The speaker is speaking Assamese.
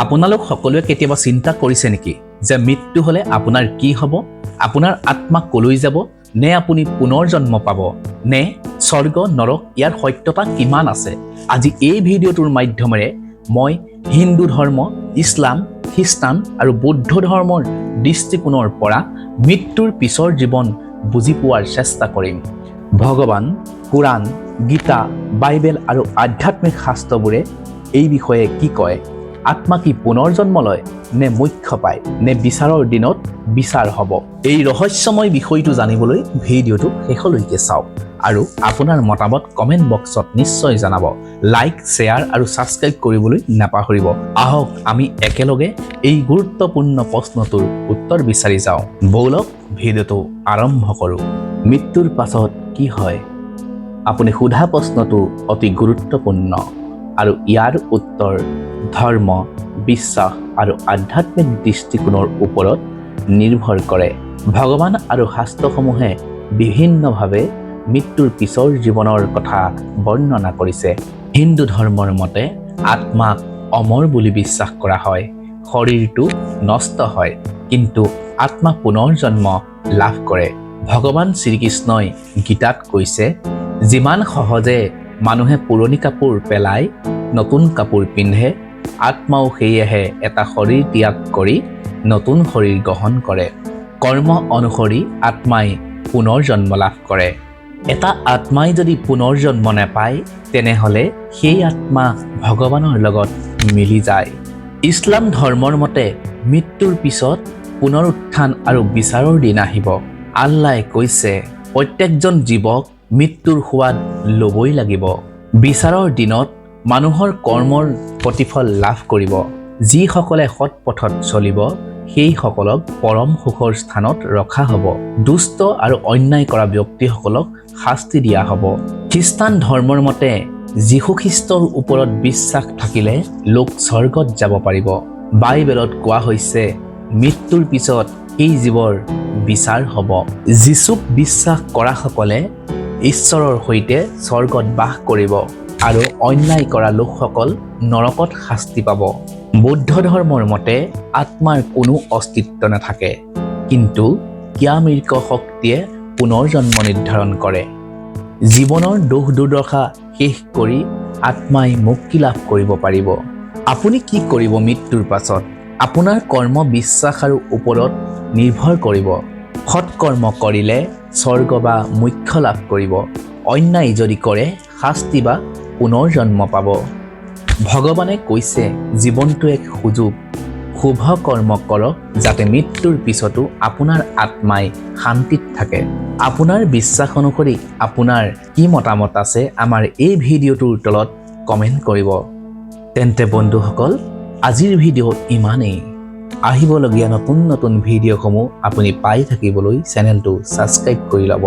আপোনালোক সকলোৱে কেতিয়াবা চিন্তা কৰিছে নেকি যে মৃত্যু হলে আপোনাৰ কি হ'ব? আপোনাৰ আত্মা কলৈ যাব? নে আপুনি পুনৰ জন্ম পাব? নে স্বৰ্গ নৰক ইয়াৰ সত্যতা কিমান আছে? আজি এই ভিডিঅ'টোৰ মাধ্যমেৰে মই হিন্দু ধৰ্ম, ইছলাম, খ্ৰীষ্টান আৰু বৌদ্ধ ধৰ্মৰ দৃষ্টিকোণৰ পৰা মৃত্যুৰ পিছৰ জীৱন বুজি পোৱাৰ চেষ্টা কৰিম। ভগৱান, কোৰাণ, গীতা, বাইবেল আৰু আধ্যাত্মিক শাস্ত্ৰবোৰে এই বিষয়ে কি কয়? আত্মা কি পুনৰ জন্ম লয়, নে মোক্ষ পায়, নে বিচাৰৰ দিনত বিচাৰ হ'ব? এই ৰহস্যময় বিষয়টো জানিবলৈ ভিডিঅ'টো শেষলৈকে চাওক আৰু আপোনাৰ মতামত কমেণ্ট বক্সত নিশ্চয় জনাব। লাইক, শ্বেয়াৰ আৰু ছাবস্ক্ৰাইব কৰিবলৈ নাপাহৰিব। আহক আমি একেলগে এই গুৰুত্বপূৰ্ণ প্ৰশ্নটোৰ উত্তৰ বিচাৰি যাওঁ। ব'লক ভিডিঅ'টো আৰম্ভ কৰোঁ। মৃত্যুৰ পাছত কি হয়? আপুনি সোধা প্ৰশ্নটো অতি গুৰুত্বপূৰ্ণ আৰু ইয়াৰ উত্তৰ ধৰ্ম, বিশ্বাস আৰু আধ্যাত্মিক দৃষ্টিকোণৰ ওপৰত নিৰ্ভৰ কৰে। ভগৱান আৰু শাস্ত্ৰসমূহে বিভিন্নভাৱে মৃত্যুৰ পিছৰ জীৱনৰ কথা বৰ্ণনা কৰিছে। হিন্দু ধৰ্মৰ মতে আত্মাক অমৰ বুলি বিশ্বাস কৰা হয়। শৰীৰটো নষ্ট হয়, কিন্তু আত্মা পুনৰ জন্ম লাভ কৰে। ভগৱান শ্ৰীকৃষ্ণই গীতাত কৈছে, যিমান সহজে মানুহে পুৰণি কাপোৰ পেলাই নতুন কাপোৰ পিন্ধে, আত্মাও সেয়েহে এটা শৰীৰ ত্যাগ কৰি নতুন শৰীৰ গ্ৰহণ কৰে। কৰ্ম অনুসৰি আত্মাই পুনৰ জন্ম লাভ কৰে। এটা আত্মাই যদি পুনৰ জন্ম নাপায়, তেনেহ'লে সেই আত্মা ভগৱানৰ লগত মিলি যায়। ইছলাম ধৰ্মৰ মতে মৃত্যুৰ পিছত পুনৰ উত্থান আৰু বিচাৰৰ দিন আহিব। আল্লাই কৈছে, প্ৰত্যেকজন জীৱক মৃত্যুৰ সোৱাদ ল'বই লাগিব। বিচাৰৰ দিনত মানুহৰ কৰ্মৰ প্ৰতিফল লাভ কৰিব। যিসকলে সৎ পথত চলিব, সেইসকলক পৰম সুখৰ স্থানত ৰখা হ'ব। দুষ্ট আৰু অন্যায় কৰা ব্যক্তিসকলক শাস্তি দিয়া হ'ব। খ্ৰীষ্টান ধৰ্মৰ মতে যীশু খ্ৰীষ্টৰ ওপৰত বিশ্বাস থাকিলে লোক স্বৰ্গত যাব পাৰিব। বাইবেলত কোৱা হৈছে, মৃত্যুৰ পিছত সেই জীৱৰ বিচাৰ হ'ব। যীশুক বিশ্বাস কৰাসকলে ঈশ্বৰৰ সৈতে স্বৰ্গত বাস কৰিব আৰু অন্যায় কৰা লোকসকল নৰকত শাস্তি পাব। বৌদ্ধ ধৰ্মৰ মতে আত্মাৰ কোনো অস্তিত্ব নাথাকে, কিন্তু ক্যামৃক শক্তিয়ে পুনৰ জন্ম নিৰ্ধাৰণ কৰে। জীৱনৰ দুখ দুৰ্দশা শেষ কৰি আত্মাই মুক্তি লাভ কৰিব পাৰিব। আপুনি কি কৰিব মৃত্যুৰ পাছত? আপোনাৰ কৰ্ম, বিশ্বাস আৰু ওপৰত নিৰ্ভৰ কৰিব। সৎ কৰ্ম কৰিলে স্বৰ্গ বা মোক্ষ লাভ কৰিব। অন্যায় যদি কৰে শাস্তি বা পুনৰ জন্ম পাব। ভগৱানে কৈছে, জীৱনটো এক সুযোগ। শুভ কৰ্ম কৰক যাতে মৃত্যুৰ পিছতো আপোনাৰ আত্মাই শান্তিত থাকে। আপোনাৰ বিশ্বাস অনুসৰি আপোনাৰ কি মতামত আছে আমাৰ এই ভিডিঅ'টোৰ তলত কমেণ্ট কৰিব। তেন্তে বন্ধুসকল, আজিৰ ভিডিঅ' ইমানেই। আহিবলগীয়া নতুন নতুন ভিডিঅ'সমূহ আপুনি পাই থাকিবলৈ চেনেলটো ছাবস্ক্ৰাইব কৰি ল'ব।